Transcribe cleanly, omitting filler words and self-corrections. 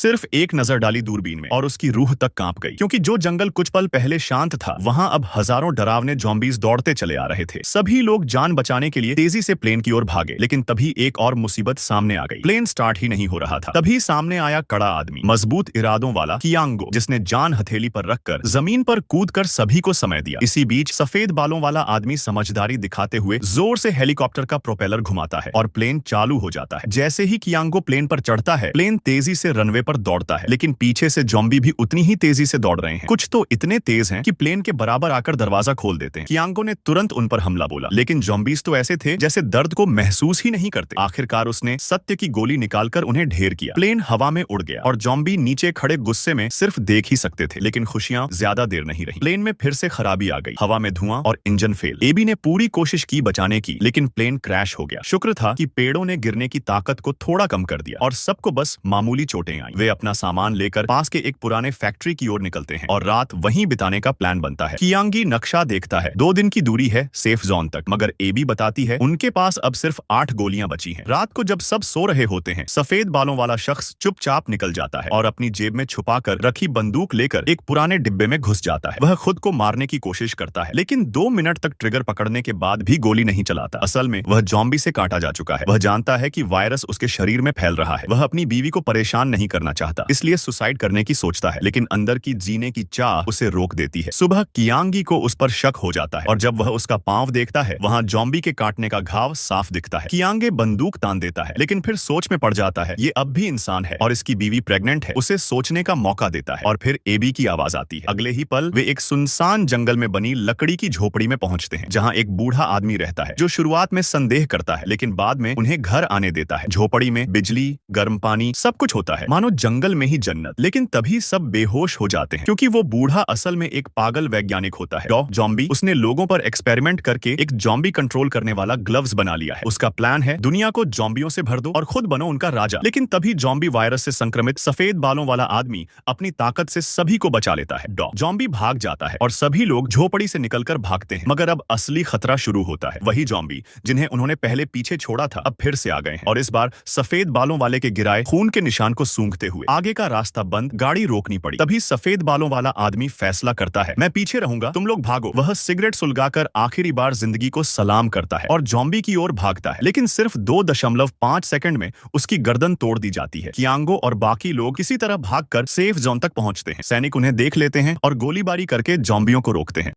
सिर्फ एक नजर डाली दूरबीन में और उसकी रूह तक कांप गई, क्योंकि जो जंगल कुछ पल पहले शांत था वहां अब हजारों डरावने ज़ॉम्बीज़ दौड़ते चले आ रहे थे। सभी लोग जान बचाने के लिए तेजी से प्लेन की ओर भागे, लेकिन तभी एक और मुसीबत सामने आ गई। प्लेन स्टार्ट ही नहीं हो रहा था। तभी सामने आया कड़ा आदमी, मजबूत इरादों वाला कियांगो, जिसने जान हथेली पर रखकर जमीन पर कूदकर सभी को समय दिया। इसी बीच सफेद बालों वाला आदमी समझदारी दिखाते हुए जोर से हेलीकॉप्टर का प्रोपेलर घुमाता है और प्लेन चालू हो जाता है। जैसे ही कियांगो प्लेन पर चढ़ता है, प्लेन तेजी से रनवे पर दौड़ता है, लेकिन पीछे से ज़ॉम्बी भी उतनी ही तेजी से दौड़ रहे हैं। कुछ तो इतने तेज हैं कि प्लेन के बराबर आकर दरवाजा खोल देते हैं। कियांगो ने तुरंत उन पर हमला बोला, लेकिन ज़ॉम्बीज़ तो ऐसे थे जैसे दर्द को महसूस ही नहीं करते। आखिरकार उसने सत्य की गोली निकालकर उन्हें ढेर किया। प्लेन हवा में उड़ गया और ज़ॉम्बी नीचे खड़े गुस्से में सिर्फ देख ही सकते थे। लेकिन खुशियां ज्यादा देर नहीं रही। प्लेन में फिर से खराबी आ गई, हवा में धुआं और इंजन फेल। एबी ने पूरी कोशिश की बचाने की, लेकिन प्लेन क्रैश हो गया। शुक्र था कि पेड़ों ने गिरने की ताकत को थोड़ा कम कर दिया और सबको बस मामूली चोटें आई। वे अपना सामान लेकर पास के एक पुराने फैक्ट्री की ओर निकलते हैं और रात वहीं बिताने का प्लान बनता है। कियांगी नक्शा देखता है, 2 दिन की दूरी है सेफ जोन तक, मगर एबी बताती है उनके पास अब सिर्फ 8 गोलियां बची हैं। रात को जब सब सो रहे होते हैं, सफेद बालों वाला शख्स चुपचाप निकल जाता है और अपनी जेब में छुपाकर रखी बंदूक लेकर एक पुराने डिब्बे में घुस जाता है। वह खुद को मारने की कोशिश करता है, लेकिन 2 मिनट तक ट्रिगर पकड़ने के बाद भी गोली नहीं चलाता। असल में वह ज़ॉम्बी से काटा जा चुका है। वह जानता है कि वायरस उसके शरीर में फैल रहा है। वह अपनी बीवी को परेशान नहीं करना चाहता, इसलिए सुसाइड करने की सोचता है, लेकिन अंदर की जीने की चाह उसे रोक देती है। सुबह कियांगी को उस पर शक हो जाता है और जब वह उसका पांव देखता है, वहां ज़ॉम्बी के काटने का घाव साफ दिखता है। कियांगे बंदूक तान देता है, लेकिन फिर सोच में पड़ जाता है ये अब भी इंसान है और इसकी बीवी प्रेग्नेंट है। उसे सोचने का मौका देता है और फिर एबी की आवाज आती है। अगले ही पल वे एक सुनसान जंगल में बनी लकड़ी की झोपड़ी में पहुंचते हैं, जहां एक बूढ़ा आदमी रहता है जो शुरुआत में संदेह करता है, लेकिन बाद में उन्हें घर आने देता है। झोपड़ी में बिजली, गर्म पानी, सब कुछ होता है, मानो जंगल में ही जन्नत। लेकिन तभी सब बेहोश हो जाते हैं, क्योंकि वो बूढ़ा असल में एक पागल वैज्ञानिक होता है, डॉग ज़ॉम्बी। उसने लोगों पर एक्सपेरिमेंट करके एक ज़ॉम्बी कंट्रोल करने वाला ग्लव्स बना लिया है। उसका प्लान है दुनिया को ज़ॉम्बियों से भर दो और खुद बनो उनका राजा। लेकिन तभी ज़ॉम्बी वायरस से संक्रमित सफेद बालों वाला आदमी अपनी ताकत से सभी को बचा लेता है। डॉग ज़ॉम्बी भाग जाता है और सभी लोग झोपड़ी से निकलकर भागते हैं, मगर अब असली खतरा शुरू होता है। वही ज़ॉम्बी जिन्हें उन्होंने पहले पीछे छोड़ा था अब फिर से आ गए हैं और इस बार सफेद बालों वाले के गिराए खून के निशान को सूंघते हुए। आगे का रास्ता बंद, गाड़ी रोकनी पड़ी। तभी सफेद बालों वाला आदमी फैसला करता है, मैं पीछे रहूंगा, तुम लोग भागो। वह सिगरेट सुलगाकर आखिरी बार जिंदगी को सलाम करता है और ज़ॉम्बी की ओर भागता है, लेकिन सिर्फ 2.5 सेकंड में उसकी गर्दन तोड़ दी जाती है। कियांगो और बाकी लोग किसी तरह भागकर सेफ जोन तक पहुंचते हैं। सैनिक उन्हें देख लेते हैं और गोलीबारी करके ज़ॉम्बियों को रोकते हैं।